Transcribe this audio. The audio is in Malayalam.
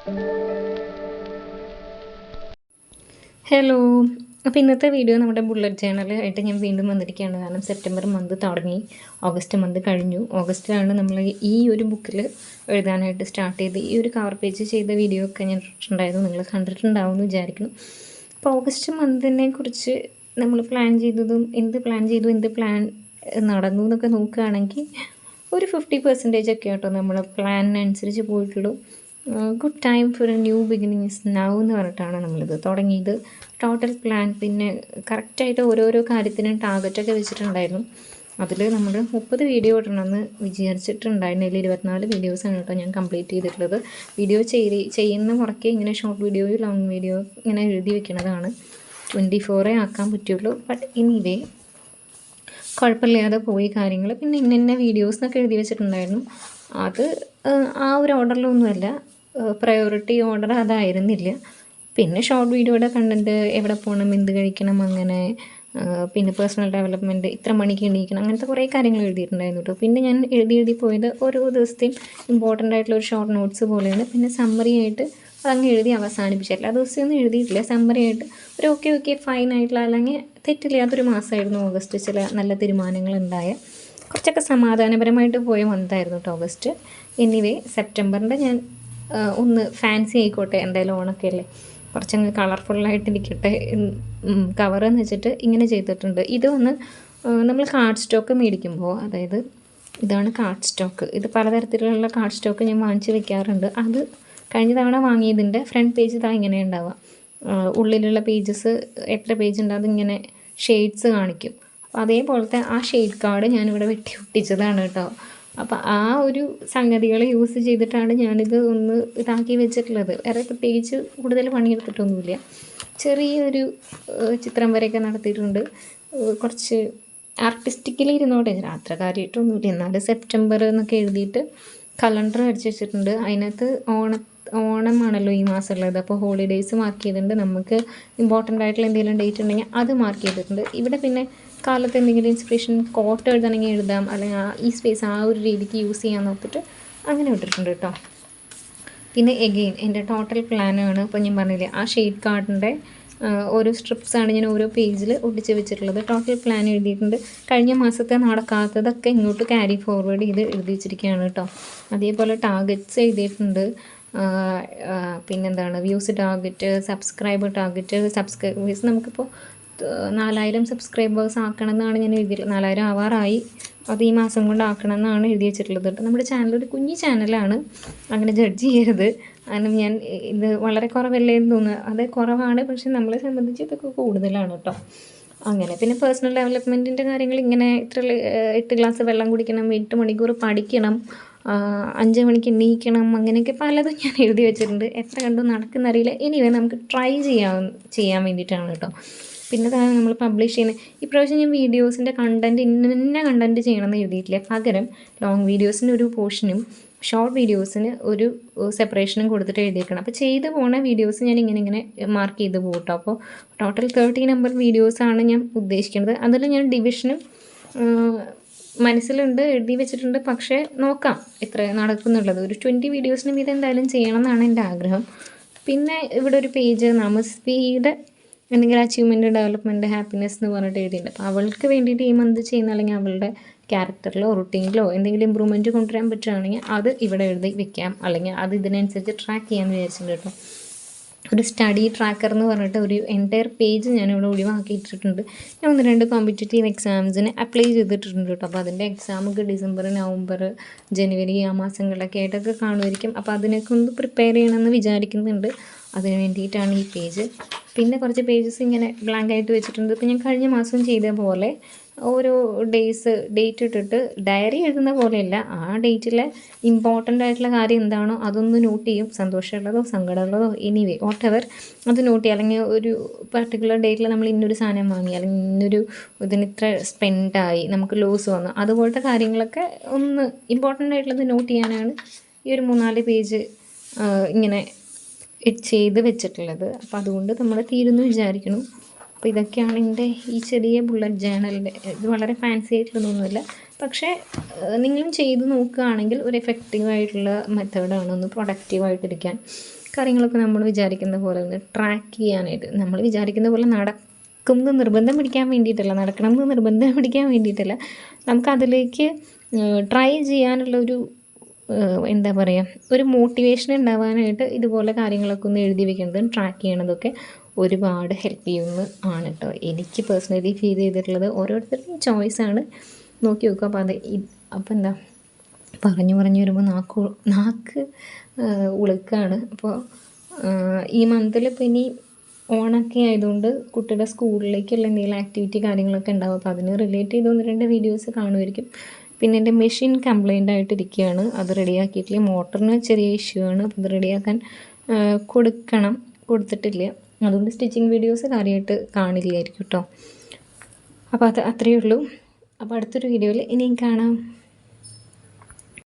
ഹലോ. അപ്പോൾ ഇന്നത്തെ വീഡിയോ നമ്മുടെ ബുള്ളറ്റ് ജേണലായിട്ട് ഞാൻ വീണ്ടും വന്നിരിക്കുകയാണ്. കാരണം സെപ്റ്റംബർ മന്ത് തുടങ്ങി, ഓഗസ്റ്റ് മന്ത് കഴിഞ്ഞു. ഓഗസ്റ്റിലാണ് നമ്മൾ ഈ ഒരു ബുക്കിൽ എഴുതാനായിട്ട് സ്റ്റാർട്ട് ചെയ്ത് ഈ ഒരു കവർ പേജ് ചെയ്ത വീഡിയോ ഒക്കെ ഞാൻ ഇട്ടിട്ടുണ്ടായിരുന്നു. നിങ്ങൾ കണ്ടിട്ടുണ്ടാവും എന്ന് വിചാരിക്കുന്നു. അപ്പോൾ ഓഗസ്റ്റ് മന്തിനെ കുറിച്ച് നമ്മൾ പ്ലാൻ ചെയ്തതും എന്ത് പ്ലാൻ നടന്നു എന്നൊക്കെ നോക്കുകയാണെങ്കിൽ ഒരു 50% ഒക്കെ കേട്ടോ നമ്മൾ പ്ലാനിനനുസരിച്ച് പോയിട്ടുള്ളൂ. Good time for A new beginnings now എന്ന് പറഞ്ഞിട്ടാണ് നമ്മളിത് തുടങ്ങിയത്. ടോട്ടൽ പ്ലാൻ പിന്നെ കറക്റ്റായിട്ട് ഓരോരോ കാര്യത്തിനും ടാർഗറ്റൊക്കെ വെച്ചിട്ടുണ്ടായിരുന്നു. അതിൽ നമ്മൾ 30 വീഡിയോ ഇടണമെന്ന് വിചാരിച്ചിട്ടുണ്ടായിരുന്നു. അതിൽ 24 വീഡിയോസാണ് കേട്ടോ ഞാൻ കംപ്ലീറ്റ് ചെയ്തിട്ടുള്ളത്. വീഡിയോ ചെയ്യുന്ന മുറയ്ക്ക് ഇങ്ങനെ ഷോർട്ട് വീഡിയോ ലോങ് വീഡിയോ ഇങ്ങനെ എഴുതി വെക്കുന്നതാണ്. 24 ആക്കാൻ പറ്റുള്ളൂ. ബട്ട് എനിവേ കുഴപ്പമില്ലാതെ പോയി കാര്യങ്ങൾ. പിന്നെ ഇന്ന വീഡിയോസ് എന്നൊക്കെ എഴുതി വെച്ചിട്ടുണ്ടായിരുന്നു. അത് ആ ഒരു ഓർഡറിലൊന്നുമല്ല, പ്രയോറിറ്റി ഓർഡർ അതായിരുന്നില്ല. പിന്നെ ഷോർട്ട് വീഡിയോയുടെ കണ്ടൻറ്റ്, എവിടെ പോകണം, എന്ത് കഴിക്കണം, അങ്ങനെ പിന്നെ പേഴ്സണൽ ഡെവലപ്മെൻറ്റ്, ഇത്ര മണിക്ക് എണീക്കണം, അങ്ങനത്തെ കുറേ കാര്യങ്ങൾ എഴുതിയിട്ടുണ്ടായിരുന്നു കേട്ടോ. പിന്നെ ഞാൻ എഴുതി പോയത് ഓരോ ദിവസത്തെയും ഇമ്പോർട്ടൻ്റ് ആയിട്ടുള്ള ഒരു ഷോർട്ട് നോട്ട്സ് പോലെയാണ്. പിന്നെ സമ്മറി ആയിട്ട് അതങ്ങ് എഴുതി അവസാനിപ്പിച്ചിട്ടില്ല. ആ ദിവസമൊന്നും എഴുതിയിട്ടില്ല. സമ്മറി ആയിട്ട് ഒരു ഓക്കെ ഫൈൻ ആയിട്ടുള്ള, അല്ലെങ്കിൽ തെറ്റില്ലാത്തൊരു മാസമായിരുന്നു ഓഗസ്റ്റ്. ചില നല്ല തീരുമാനങ്ങളുണ്ടായ, കുറച്ചൊക്കെ സമാധാനപരമായിട്ട് പോയ മന്തായിരുന്നു കേട്ടോ ഓഗസ്റ്റ്. എനിവേ സെപ്റ്റംബറിൻ്റെ ഞാൻ ഒന്ന് ഫാൻസി ആയിക്കോട്ടെ, എന്തായാലും ഓണൊക്കെ അല്ലേ, കുറച്ചങ്ങ് കളർഫുള്ളായിട്ടിരിക്കട്ടെ കവറെന്ന് വെച്ചിട്ട് ഇങ്ങനെ ചെയ്തിട്ടുണ്ട്. ഇത് ഒന്ന് നമ്മൾ കാർഡ് സ്റ്റോക്ക് മേടിക്കുമ്പോൾ, അതായത് ഇതാണ് കാർഡ് സ്റ്റോക്ക്. ഇത് പലതരത്തിലുള്ള കാർഡ് സ്റ്റോക്ക് ഞാൻ വാങ്ങിച്ച് വെക്കാറുണ്ട്. അത് കഴിഞ്ഞ തവണ വാങ്ങിയതിൻ്റെ ഫ്രണ്ട് പേജ് ഇതാ ഇങ്ങനെ ഉണ്ടാവുക. ഉള്ളിലുള്ള പേജസ് എത്ര പേജ് ഉണ്ട് അതിങ്ങനെ ഷെയ്ഡ്സ് കാണിക്കും. അപ്പോൾ അതേപോലത്തെ ആ ഷെയ്ഡ് കാർഡ് ഞാനിവിടെ വെട്ടി ഒട്ടിച്ചതാണ് കേട്ടോ. അപ്പോൾ ആ ഒരു സംഗതികൾ യൂസ് ചെയ്തിട്ടാണ് ഞാനിത് ഒന്ന് ഇതാക്കി വെച്ചിട്ടുള്ളത്. വേറെ പ്രത്യേകിച്ച് കൂടുതൽ പണിയെടുത്തിട്ടൊന്നുമില്ല. ചെറിയൊരു ചിത്രം വരെയൊക്കെ നടത്തിയിട്ടുണ്ട്. കുറച്ച് ആർട്ടിസ്റ്റിക്കലി ഇരുന്നോട്ടെ, അത്ര കാര്യമായിട്ടൊന്നുമില്ല. എന്നാലും സെപ്റ്റംബർ എന്നൊക്കെ എഴുതിയിട്ട് കലണ്ടർ അടിച്ച് വെച്ചിട്ടുണ്ട്. അതിനകത്ത് ഓണമാണല്ലോ ഈ മാസമുള്ളത്. അപ്പോൾ ഹോളിഡേയ്സ് മാർക്ക് ചെയ്തിട്ടുണ്ട്. നമുക്ക് ഇമ്പോർട്ടൻ്റ് ആയിട്ടുള്ള എന്തെങ്കിലും ഡേറ്റ് ഉണ്ടെങ്കിൽ അത് മാർക്ക് ചെയ്തിട്ടുണ്ട്. ഇവിടെ പിന്നെ കാലത്ത് എന്തെങ്കിലും ഇൻസ്പിറേഷൻ കോട്ട് എഴുതണമെങ്കിൽ എഴുതാം, അല്ലെങ്കിൽ ഈ സ്പേസ് ആ ഒരു രീതിക്ക് യൂസ് ചെയ്യാൻ നോക്കിയിട്ട് അങ്ങനെ ഇട്ടിട്ടുണ്ട് കേട്ടോ. പിന്നെ എഗെയിൻ എൻ്റെ ടോട്ടൽ പ്ലാനാണ്. ഇപ്പോൾ ഞാൻ പറഞ്ഞില്ലേ, ആ ഷെയ്ഡ് കാർഡിൻ്റെ ഓരോ സ്ട്രിപ്സാണ് ഞാൻ ഓരോ പേജിൽ ഒട്ടിച്ച് വെച്ചിട്ടുള്ളത്. ടോട്ടൽ പ്ലാൻ എഴുതിയിട്ടുണ്ട്. കഴിഞ്ഞ മാസത്തെ നടക്കാത്തതൊക്കെ ഇങ്ങോട്ട് ക്യാരി ഫോർവേഡ് ചെയ്ത് എഴുതി വെച്ചിരിക്കുകയാണ് കേട്ടോ. അതേപോലെ ടാർഗറ്റ്സ് എഴുതിയിട്ടുണ്ട്. പിന്നെന്താണ്, views target, subscriber target. Subscribers നമുക്കിപ്പോൾ 4000 സബ്സ്ക്രൈബേഴ്സ് ആക്കണം എന്നാണ് ഞാൻ എഴുതിയിട്ടുള്ളത്. 4000 ആവാറായി. അത് ഈ മാസം കൊണ്ട് ആക്കണം എന്നാണ് എഴുതി വെച്ചിട്ടുള്ളത് കേട്ടോ. നമ്മുടെ ചാനൽ ഒരു കുഞ്ഞു ചാനലാണ്, അങ്ങനെ ജഡ്ജ് ചെയ്യരുത്. കാരണം ഞാൻ ഇത് വളരെ കുറവല്ലേ എന്ന് തോന്നുന്നു. അത് കുറവാണ്, പക്ഷെ നമ്മളെ സംബന്ധിച്ച് ഇതൊക്കെ കൂടുതലാണ് കേട്ടോ. അങ്ങനെ പിന്നെ പേഴ്സണൽ ഡെവലപ്മെൻറ്റിൻ്റെ കാര്യങ്ങൾ ഇങ്ങനെ 8 ഗ്ലാസ് വെള്ളം കുടിക്കണം, 8 മണിക്കൂർ പഠിക്കണം, 5 മണിക്ക് എണീക്കണം, അങ്ങനെയൊക്കെ പലതും ഞാൻ എഴുതി വെച്ചിട്ടുണ്ട്. എത്ര കണ്ടു നടക്കുന്നറിയില്ല. എനിവേ നമുക്ക് ട്രൈ ചെയ്യാൻ വേണ്ടിയിട്ടാണ് കേട്ടോ. പിന്നെ നമ്മൾ പബ്ലിഷ് ചെയ്യുന്നത്, ഇപ്രാവശ്യം ഞാൻ വീഡിയോസിൻ്റെ കണ്ടൻറ്റ് ഇന്ന കണ്ടൻറ്റ് ചെയ്യണമെന്ന് എഴുതിയിട്ടില്ല. പകരം ലോങ് വീഡിയോസിന് ഒരു പോർഷനും ഷോർട്ട് വീഡിയോസിന് ഒരു സെപ്പറേഷനും കൊടുത്തിട്ട് എഴുതിയേക്കണം. അപ്പോൾ ചെയ്ത് പോണ വീഡിയോസ് ഞാൻ ഇങ്ങനെ മാർക്ക് ചെയ്ത് പോകും കേട്ടോ. അപ്പോൾ ടോട്ടൽ 30 നമ്പർ വീഡിയോസാണ് ഞാൻ ഉദ്ദേശിക്കുന്നത്. അതിൽ ഞാൻ ഡിവിഷനും മനസ്സിലുണ്ട്, എഴുതി വെച്ചിട്ടുണ്ട്. പക്ഷേ നോക്കാം എത്ര നടക്കുന്നുള്ളത്. ഒരു 20 വീഡിയോസിനും ഇതെന്തായാലും ചെയ്യണം എന്നാണ് എൻ്റെ ആഗ്രഹം. പിന്നെ ഇവിടെ ഒരു പേജ് നമസ്വിയുടെ എന്തെങ്കിലും അച്ചീവ്മെൻറ്റ്, ഡെവലപ്മെൻറ്റ്, ഹാപ്പിനെസ് എന്ന് പറഞ്ഞിട്ട് എഴുതിയിട്ടുണ്ട്. അപ്പോൾ അവൾക്ക് വേണ്ടിയിട്ട് ഈ മന്ത് ചെയ്യുന്ന, അല്ലെങ്കിൽ അവളുടെ ക്യാരക്ടറിലോ റൂട്ടീനിലോ എന്തെങ്കിലും ഇമ്പ്രൂവ്മെൻറ്റ് കൊണ്ടുവരാൻ പറ്റുകയാണെങ്കിൽ അത് ഇവിടെ എഴുതി വെക്കാം, അല്ലെങ്കിൽ അത് ഇതിനനുസരിച്ച് ട്രാക്ക് ചെയ്യാമെന്ന് വിചാരിച്ചിട്ടുണ്ട് കേട്ടോ. ഒരു സ്റ്റഡി ട്രാക്കർ എന്ന് പറഞ്ഞിട്ട് ഒരു എൻറ്റയർ പേജ് ഞാനിവിടെ ഒഴിവാക്കിയിട്ടിട്ടുണ്ട്. ഞാൻ 1-2 കോമ്പറ്റേറ്റീവ് എക്സാംസിന് അപ്ലൈ ചെയ്തിട്ടുണ്ട് കേട്ടോ. അപ്പോൾ അതിൻ്റെ എക്സാമൊക്കെ ഡിസംബർ, നവംബർ, ജനുവരി ആ മാസങ്ങളിലൊക്കെ ആയിട്ടൊക്കെ കാണുമായിരിക്കും. അപ്പോൾ അതിനൊക്കെ ഒന്ന് പ്രിപ്പയർ ചെയ്യണമെന്ന് വിചാരിക്കുന്നുണ്ട്. അതിന് വേണ്ടിയിട്ടാണ് ഈ പേജ്. പിന്നെ കുറച്ച് പേജസ് ഇങ്ങനെ ബ്ലാങ്ക് ആയിട്ട് വെച്ചിട്ടുണ്ട്. ഇപ്പോൾ ഞാൻ കഴിഞ്ഞ മാസം ചെയ്ത പോലെ ഓരോ ഡേറ്റ് ഇട്ടിട്ട് ഡയറി എഴുതുന്ന പോലെയല്ല, ആ ഡേറ്റിലെ ഇമ്പോർട്ടൻ്റ് ആയിട്ടുള്ള കാര്യം എന്താണോ അതൊന്ന് നോട്ട് ചെയ്യും. സന്തോഷമുള്ളതോ സങ്കടമുള്ളതോ എനിവേ വാട്ടെവർ അത് നോട്ട് ചെയ്യും. അല്ലെങ്കിൽ ഒരു പർട്ടിക്കുലർ ഡേറ്റിൽ നമ്മൾ ഇന്നൊരു സാധനം വാങ്ങി, അല്ലെങ്കിൽ ഇതിന് ഇത്ര സ്പെൻഡായി, നമുക്ക് ലോസ് വന്നു, അതുപോലത്തെ കാര്യങ്ങളൊക്കെ ഒന്ന് ഇമ്പോർട്ടൻ്റ് ആയിട്ടുള്ളത് നോട്ട് ചെയ്യാനാണ് ഈ ഒരു 3-4 പേജ് ഇങ്ങനെ ചെയ്ത് വെച്ചിട്ടുള്ളത്. അപ്പോൾ അതുകൊണ്ട് നമ്മൾ തീരുന്നു വിചാരിക്കണം. അപ്പോൾ ഇതൊക്കെയാണ് എൻ്റെ ഈ ചെറിയ ബുള്ളറ്റ് ജേണലിൻ്റെ. ഇത് വളരെ ഫാൻസി ആയിട്ടുള്ളതൊന്നുമില്ല, പക്ഷേ നിങ്ങളും ചെയ്ത് നോക്കുകയാണെങ്കിൽ ഒരു എഫക്റ്റീവായിട്ടുള്ള മെത്തേഡാണ് ഒന്ന് പ്രൊഡക്റ്റീവായിട്ടിരിക്കാൻ. കാര്യങ്ങളൊക്കെ നമ്മൾ വിചാരിക്കുന്ന പോലെ ഒന്ന് ട്രാക്ക് ചെയ്യാനായിട്ട്, നമ്മൾ വിചാരിക്കുന്ന പോലെ നടക്കുമെന്ന് നിർബന്ധം പിടിക്കാൻ വേണ്ടിയിട്ടല്ല, നടക്കണം എന്ന് നിർബന്ധം പിടിക്കാൻ വേണ്ടിയിട്ടല്ല, നമുക്കതിലേക്ക് ട്രൈ ചെയ്യാനുള്ളൊരു എന്താ പറയുക, ഒരു മോട്ടിവേഷൻ ഉണ്ടാവാനായിട്ട് ഇതുപോലെ കാര്യങ്ങളൊക്കെ ഒന്ന് എഴുതി വെക്കുന്നതും ട്രാക്ക് ചെയ്യണതൊക്കെ ഒരുപാട് ഹെൽപ്പ് ചെയ്യുമെന്ന് ആണ് കേട്ടോ എനിക്ക് പേഴ്സണലി ഫീൽ ചെയ്തിട്ടുള്ളത്. ഓരോരുത്തരുടെയും ചോയ്സാണ്, നോക്കി നോക്കുക. അപ്പോൾ അത് അപ്പോൾ എന്താ പറഞ്ഞു വരുമ്പോൾ നാക്ക് ഉളുക്കാണ്. അപ്പോൾ ഈ മന്തിൽ ഇപ്പോൾ ഇനി ഓണൊക്കെ ആയതുകൊണ്ട് കുട്ടിയുടെ സ്കൂളിലേക്കുള്ള എന്തെങ്കിലും ആക്ടിവിറ്റി കാര്യങ്ങളൊക്കെ ഉണ്ടാവും. അപ്പോൾ അതിന് റിലേറ്റ് ചെയ്ത് 1-2 വീഡിയോസ് കാണുമായിരിക്കും. പിന്നെ എൻ്റെ മെഷീൻ കംപ്ലൈൻ്റ് ആയിട്ടിരിക്കുകയാണ്, അത് റെഡിയാക്കിയിട്ടില്ല. മോട്ടറിന് ചെറിയ ഇഷ്യൂ ആണ്, അപ്പോൾ അത് റെഡിയാക്കാൻ കൊടുത്തിട്ടില്ല. അതുകൊണ്ട് സ്റ്റിച്ചിങ് വീഡിയോസ് കാര്യമായിട്ട് കാണില്ലായിരിക്കും കേട്ടോ. അപ്പോൾ അത് അത്രയേ ഉള്ളൂ. അപ്പോൾ അടുത്തൊരു വീഡിയോയിൽ ഇനിയും കാണാം.